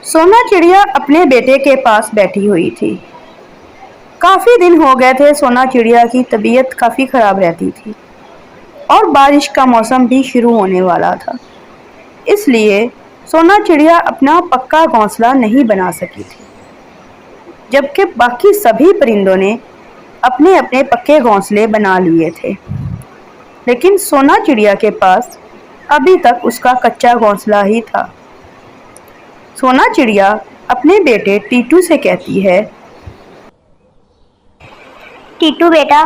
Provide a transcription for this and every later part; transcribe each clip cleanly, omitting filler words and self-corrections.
सोना चिड़िया अपने बेटे के पास बैठी हुई थी। काफी दिन हो गए थे। सोना चिड़िया की तबीयत काफी खराब रहती थी और बारिश का मौसम भी शुरू होने वाला था। इसलिए सोना चिड़िया अपना पक्का घोंसला नहीं बना सकी थी, जबकि बाकी सभी परिंदों ने अपने अपने पक्के घोंसले बना लिए थे। लेकिन सोना चिड़िया के पास अभी तक उसका कच्चा घोंसला ही था। सोना चिड़िया अपने बेटे टीटू से कहती है, टीटू बेटा,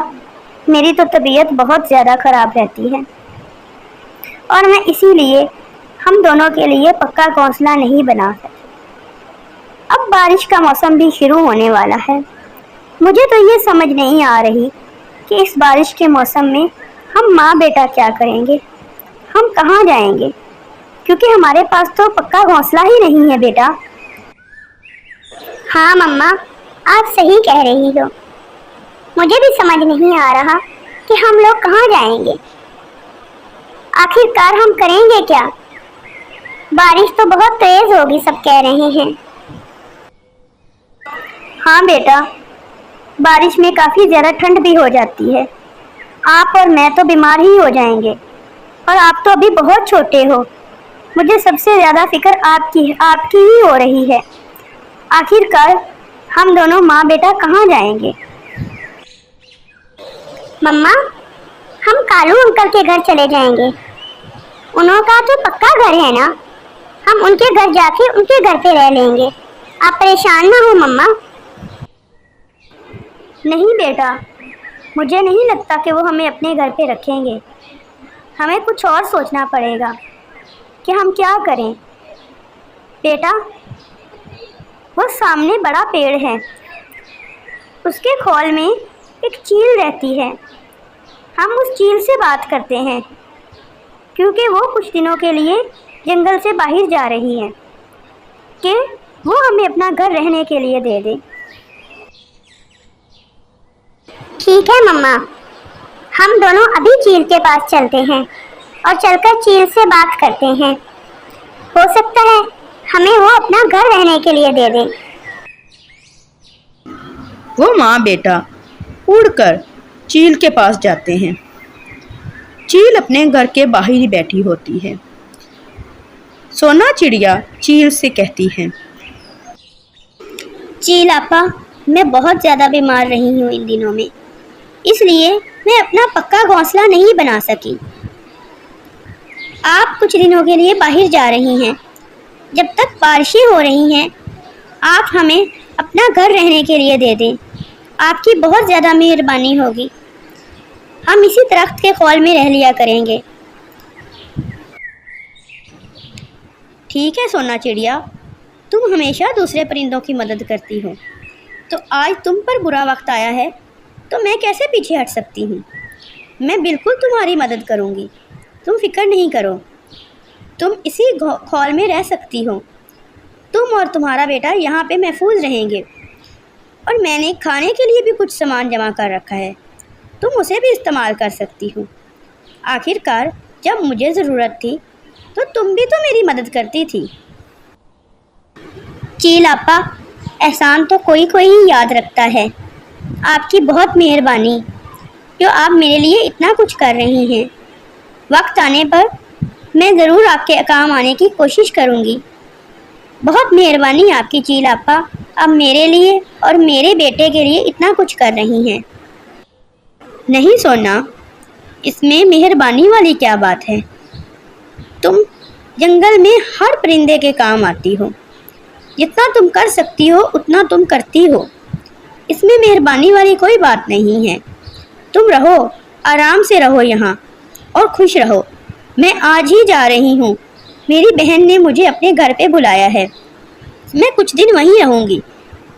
मेरी तो तबीयत बहुत ज़्यादा ख़राब रहती है और मैं इसीलिए हम दोनों के लिए पक्का घोंसला नहीं बना सकती। अब बारिश का मौसम भी शुरू होने वाला है। मुझे तो ये समझ नहीं आ रही कि इस बारिश के मौसम में हम माँ बेटा क्या करेंगे, हम कहाँ जाएंगे, क्योंकि हमारे पास तो पक्का घोंसला ही नहीं है बेटा। हाँ मम्मा, आप सही कह रही हो। मुझे भी समझ नहीं आ रहा कि हम लोग कहाँ जाएंगे। आखिरकार हम करेंगे क्या? बारिश तो बहुत तेज होगी, सब कह रहे हैं। हाँ बेटा, बारिश में काफ़ी ज़्यादा ठंड भी हो जाती है। आप और मैं तो बीमार ही हो जाएंगे और आप तो अभी बहुत छोटे हो। मुझे सबसे ज़्यादा फिक्र आपकी ही हो रही है। आखिरकार हम दोनों माँ बेटा कहाँ जाएंगे? मम्मा, हम कालू अंकल के घर चले जाएंगे। उनका तो पक्का घर है ना, हम उनके घर जाके उनके घर पे रह लेंगे। आप परेशान ना हो मम्मा। नहीं बेटा, मुझे नहीं लगता कि वो हमें अपने घर पे रखेंगे। हमें कुछ और सोचना पड़ेगा कि हम क्या करें। बेटा, वो सामने बड़ा पेड़ है, उसके खोल में एक चील रहती है। हम उस चील से बात करते हैं, क्योंकि वो कुछ दिनों के लिए जंगल से बाहर जा रही है, कि वो हमें अपना घर रहने के लिए दे दे। ठीक है मम्मा, हम दोनों अभी चील के पास चलते हैं और चलकर चील से बात करते हैं। हो सकता है हमें वो अपना घर रहने के लिए दे दे। वो माँ बेटा उड़कर चील के पास जाते हैं। चील अपने घर के बाहर ही बैठी होती है। सोना चिड़िया चील से कहती है, चील आपा, मैं बहुत ज़्यादा बीमार रही हूँ इन दिनों में, इसलिए मैं अपना पक्का घोंसला नहीं बना सकी। आप कुछ दिनों के लिए बाहर जा रही हैं, जब तक बारिशें हो रही हैं आप हमें अपना घर रहने के लिए दे दें। आपकी बहुत ज़्यादा मेहरबानी होगी। हम इसी दरख्त के खोल में रह लिया करेंगे। ठीक है सोना चिड़िया, तुम हमेशा दूसरे परिंदों की मदद करती हो, तो आज तुम पर बुरा वक्त आया है तो मैं कैसे पीछे हट सकती हूँ। मैं बिल्कुल तुम्हारी मदद करूँगी, तुम फिक्र नहीं करो। तुम इसी खोल में रह सकती हो। तुम और तुम्हारा बेटा यहाँ पे महफूज रहेंगे और मैंने खाने के लिए भी कुछ सामान जमा कर रखा है, तुम उसे भी इस्तेमाल कर सकती हो। आखिरकार जब मुझे ज़रूरत थी तो तुम भी तो मेरी मदद करती थी। चील आपा, एहसान तो कोई कोई ही याद रखता है। आपकी बहुत मेहरबानी जो आप मेरे लिए इतना कुछ कर रही हैं। वक्त आने पर मैं ज़रूर आपके काम आने की कोशिश करूँगी। बहुत मेहरबानी आपकी चील आपा, अब मेरे लिए और मेरे बेटे के लिए इतना कुछ कर रही हैं। नहीं सोना, इसमें मेहरबानी वाली क्या बात है। तुम जंगल में हर परिंदे के काम आती हो, जितना तुम कर सकती हो उतना तुम करती हो। इसमें मेहरबानी वाली कोई बात नहीं है। तुम रहो, आराम से रहो यहाँ और खुश रहो। मैं आज ही जा रही हूँ, मेरी बहन ने मुझे अपने घर पे बुलाया है। मैं कुछ दिन वहीं रहूँगी,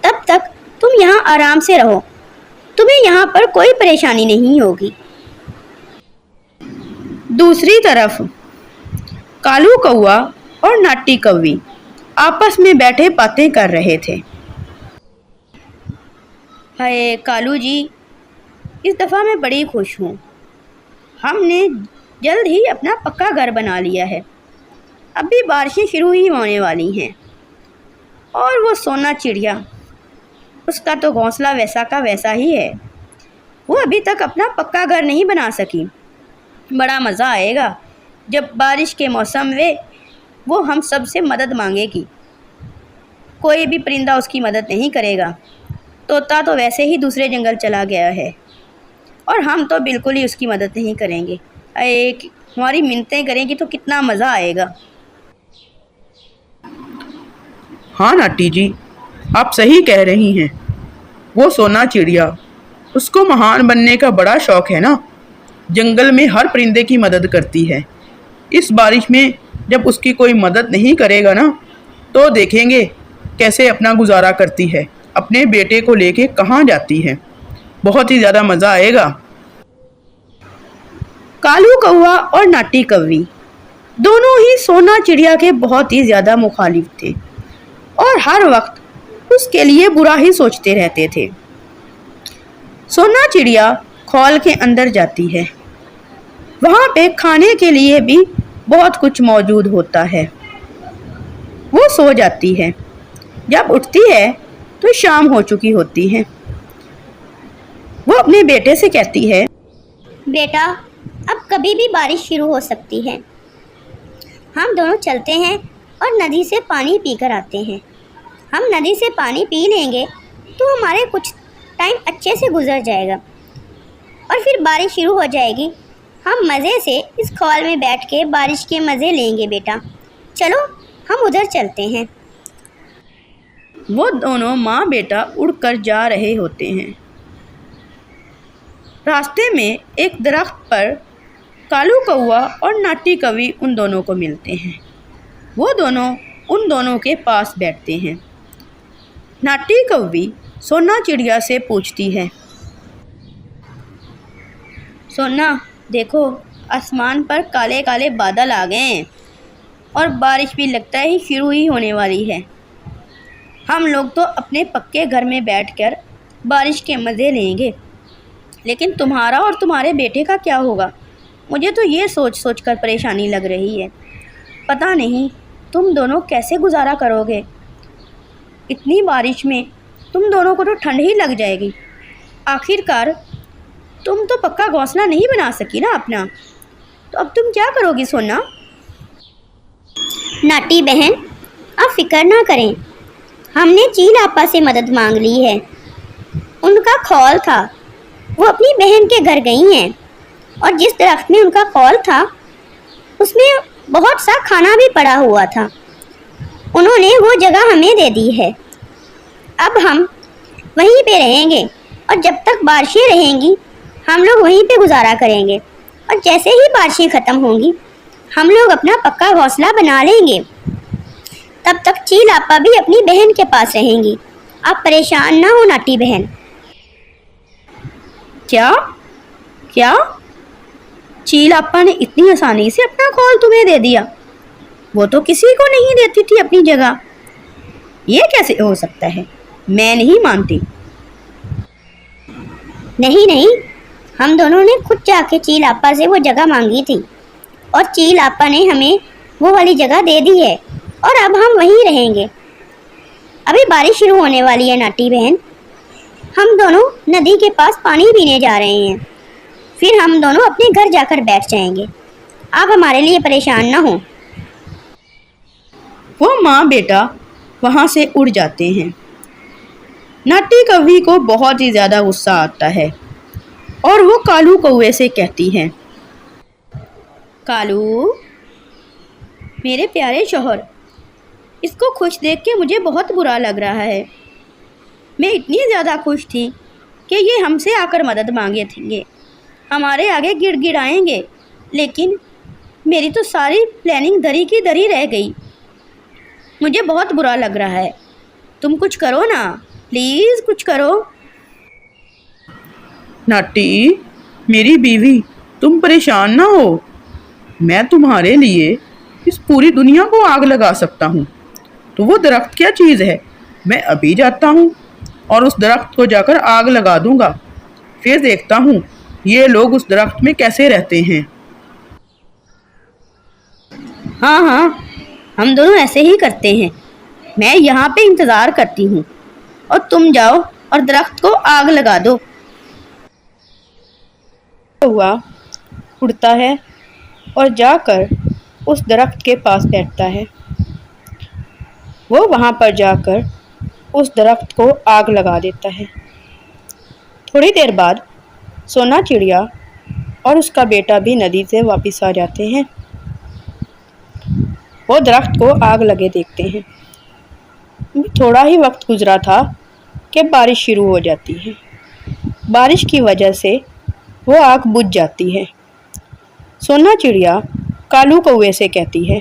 तब तक तुम यहाँ आराम से रहो, तुम्हें यहाँ पर कोई परेशानी नहीं होगी। दूसरी तरफ कालू कौआ और नाटी कौवी आपस में बैठे बातें कर रहे थे। हाय कालू जी, इस दफ़ा मैं बड़ी खुश हूँ। हमने जल्द ही अपना पक्का घर बना लिया है। अभी बारिशें शुरू ही होने वाली हैं। اور وہ سونا چڑیا، اس کا تو گھونسلہ ویسا کا ویسا ہی ہے، وہ ابھی تک اپنا پکا گھر نہیں بنا سکی۔ بڑا مزہ آئے گا جب بارش کے موسم میں وہ ہم سب سے مدد مانگے گی۔ کوئی بھی پرندہ اس کی مدد نہیں کرے گا، طوطا تو ویسے ہی دوسرے جنگل چلا گیا ہے، اور ہم تو بالکل ہی اس کی مدد نہیں کریں گے۔ ہماری منتیں کریں گی تو کتنا مزہ آئے گا۔ ہاں ناٹی جی، آپ صحیح کہہ رہی ہیں۔ وہ سونا چڑیا، اس کو مہان بننے کا بڑا شوق ہے نا، جنگل میں ہر پرندے کی مدد کرتی ہے۔ اس بارش میں جب اس کی کوئی مدد نہیں کرے گا نا، تو دیکھیں گے کیسے اپنا گزارا کرتی ہے، اپنے بیٹے کو لے کے کہاں جاتی ہے۔ بہت ہی زیادہ مزہ آئے گا۔ کالو کوا اور ناٹی کوی دونوں ہی سونا چڑیا کے بہت ہی زیادہ مخالف تھے، اور ہر وقت اس کے لیے برا ہی سوچتے رہتے تھے۔ سونا چڑیا کھول کے اندر جاتی ہے، وہاں پہ کھانے کے لیے بھی بہت کچھ موجود ہوتا ہے۔ وہ سو جاتی ہے، جب اٹھتی ہے تو شام ہو چکی ہوتی ہے۔ وہ اپنے بیٹے سے کہتی ہے، بیٹا، اب کبھی بھی بارش شروع ہو سکتی ہے، ہم دونوں چلتے ہیں اور ندی سے پانی پی کر آتے ہیں۔ ہم ندی سے پانی پی لیں گے تو ہمارے کچھ ٹائم اچھے سے گزر جائے گا، اور پھر بارش شروع ہو جائے گی۔ ہم مزے سے اس کھول میں بیٹھ کے بارش کے مزے لیں گے بیٹا، چلو ہم ادھر چلتے ہیں۔ وہ دونوں ماں بیٹا اڑ کر جا رہے ہوتے ہیں۔ راستے میں ایک درخت پر کالو کوا اور ناٹی کوی ان دونوں کو ملتے ہیں۔ وہ دونوں ان دونوں کے پاس بیٹھتے ہیں۔ ناٹی کوی سونا چڑیا سے پوچھتی ہے، سونا دیکھو، آسمان پر کالے کالے بادل آ گئے ہیں، اور بارش بھی لگتا ہے شروع ہی ہونے والی ہے۔ ہم لوگ تو اپنے پکے گھر میں بیٹھ کر بارش کے مزے لیں گے، لیکن تمہارا اور تمہارے بیٹے کا کیا ہوگا؟ مجھے تو یہ سوچ سوچ کر پریشانی لگ رہی ہے۔ پتہ نہیں تم دونوں کیسے گزارا کرو گے۔ اتنی بارش میں تم دونوں کو تو ٹھنڈ ہی لگ جائے گی۔ آخر کار تم تو پکا گھونسلہ نہیں بنا سکی نا اپنا، تو اب تم کیا کرو گی سونا؟ ناٹی بہن، آپ فکر نہ کریں، ہم نے چیل آپا سے مدد مانگ لی ہے۔ ان کا کھول تھا، وہ اپنی بہن کے گھر گئی ہیں، اور جس درخت میں ان کا کھول تھا اس میں بہت سا کھانا بھی پڑا ہوا تھا، انہوں نے وہ جگہ ہمیں دے دی ہے۔ اب ہم وہیں پہ رہیں گے، اور جب تک بارشیں رہیں گی ہم لوگ وہیں پہ گزارا کریں گے، اور جیسے ہی بارشیں ختم ہوں گی ہم لوگ اپنا پکا گھونسلہ بنا لیں گے۔ تب تک چیل آپا بھی اپنی بہن کے پاس رہیں گی، آپ پریشان نہ ہو ناٹی بہن۔ کیا چیل آپا نے اتنی آسانی سے اپنا کھول تمہیں دے دیا؟ وہ تو کسی کو نہیں دیتی تھی اپنی جگہ، یہ کیسے ہو سکتا ہے؟ میں نہیں مانتی۔ نہیں، ہم دونوں نے خود جا کے چیل آپا سے وہ جگہ مانگی تھی، اور چیل آپا نے ہمیں وہ والی جگہ دے دی ہے، اور اب ہم وہیں رہیں گے۔ ابھی بارش شروع ہونے والی ہے ناٹی بہن، ہم دونوں ندی کے پاس پانی پینے جا رہے ہیں، پھر ہم دونوں اپنے گھر جا کر بیٹھ جائیں گے، آپ ہمارے لیے پریشان نہ ہوں۔ وہ ماں بیٹا وہاں سے اڑ جاتے ہیں۔ ناٹی کوی کو بہت ہی زیادہ غصہ آتا ہے، اور وہ کالو کوے سے کہتی ہے، کالو میرے پیارے شوہر، اس کو خوش دیکھ کے مجھے بہت برا لگ رہا ہے۔ میں اتنی زیادہ خوش تھی کہ یہ ہم سے آ کر مدد مانگے تھے، ہمارے آگے گڑ گڑائیں گے، لیکن میری تو ساری پلاننگ دری کی دری رہ گئی۔ مجھے بہت برا لگ رہا ہے، تم کچھ کرو نا، پلیز کچھ کرو۔ ناٹی میری بیوی، تم پریشان نہ ہو، میں تمہارے لیے اس پوری دنیا کو آگ لگا سکتا ہوں۔ تو وہ درخت کیا چیز ہے، میں ابھی جاتا ہوں اور اس درخت کو جا کر آگ لگا دوں گا، پھر دیکھتا ہوں یہ لوگ اس درخت میں کیسے رہتے ہیں۔ ہاں ہم دونوں ایسے ہی کرتے ہیں، मैं यहाँ पे इंतजार करती हूँ और तुम जाओ और दरख्त को आग लगा दो। कौवा उड़ता है और जाकर उस दरख्त के पास बैठता है। वो वहाँ पर जाकर उस दरख्त को आग लगा देता है। थोड़ी देर बाद सोना चिड़िया और उसका बेटा भी नदी से वापस आ जाते हैं। वो दरख्त को आग लगे देखते हैं। थोड़ा ही वक्त गुजरा था कि बारिश शुरू हो जाती है। बारिश की वजह से वो आग बुझ जाती है। सोना चिड़िया कालू कौवे से कहती है,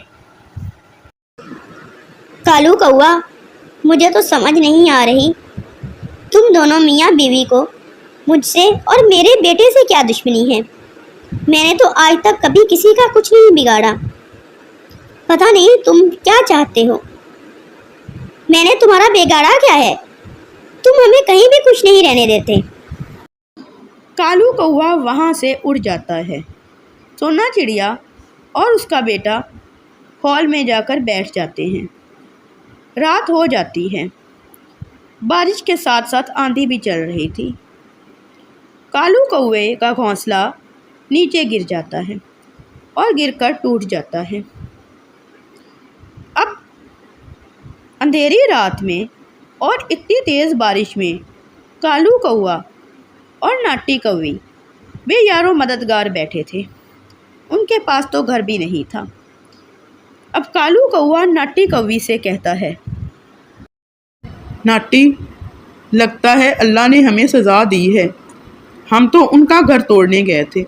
कालू कौवा, मुझे तो समझ नहीं आ रही तुम दोनों मियाँ बीवी को मुझसे और मेरे बेटे से क्या दुश्मनी है। मैंने तो आज तक कभी किसी का कुछ नहीं बिगाड़ा। पता नहीं तुम क्या चाहते हो। मैंने तुम्हारा बिगाड़ा क्या है? तुम हमें कहीं भी खुश नहीं रहने देते। कालू कौवा वहाँ से उड़ जाता है। सोना चिड़िया और उसका बेटा हॉल में जाकर बैठ जाते हैं। रात हो जाती है। बारिश के साथ साथ आंधी भी चल रही थी। कालू कौवे का घोंसला नीचे गिर जाता है और गिरकर टूट जाता है। अब अंधेरी रात में और इतनी तेज़ बारिश में कालू कौवा और नाटी कौवी वे यारों मददगार बैठे थे। उनके पास तो घर भी नहीं था। अब कालू कौवा नाटी कौवी से कहता है, नाटी, लगता है अल्लाह ने हमें सज़ा दी है। हम तो उनका घर तोड़ने गए थे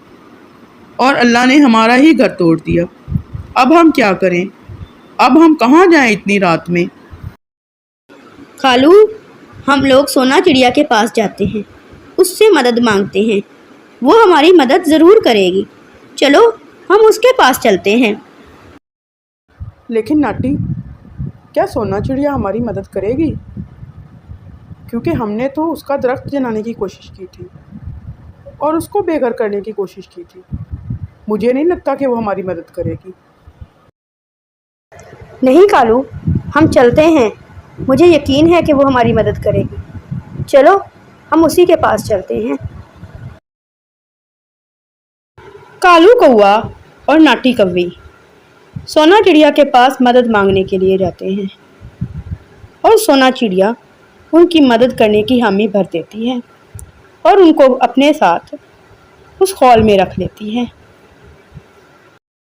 और अल्लाह ने हमारा ही घर तोड़ दिया। अब हम क्या करें? अब हम कहाँ जाएं इतनी रात में? कालू, हम लोग सोना चिड़िया के पास जाते हैं, उससे मदद मांगते हैं। वो हमारी मदद ज़रूर करेगी। चलो हम उसके पास चलते हैं। लेकिन नाटी, क्या सोना चिड़िया हमारी मदद करेगी? क्योंकि हमने तो उसका दरख्त जलाने की कोशिश की थी और उसको बेघर करने की कोशिश की थी। मुझे नहीं लगता कि वो हमारी मदद करेगी। नहीं कालू, हम चलते हैं। मुझे यकीन है कि वो हमारी मदद करेगी। चलो हम उसी के पास चलते हैं। कालू कौवा और नाटी कौवी सोना चिड़िया के पास मदद मांगने के लिए जाते हैं और सोना चिड़िया उनकी मदद करने की हामी भर देती है और उनको अपने साथ उस हॉल में रख लेती है।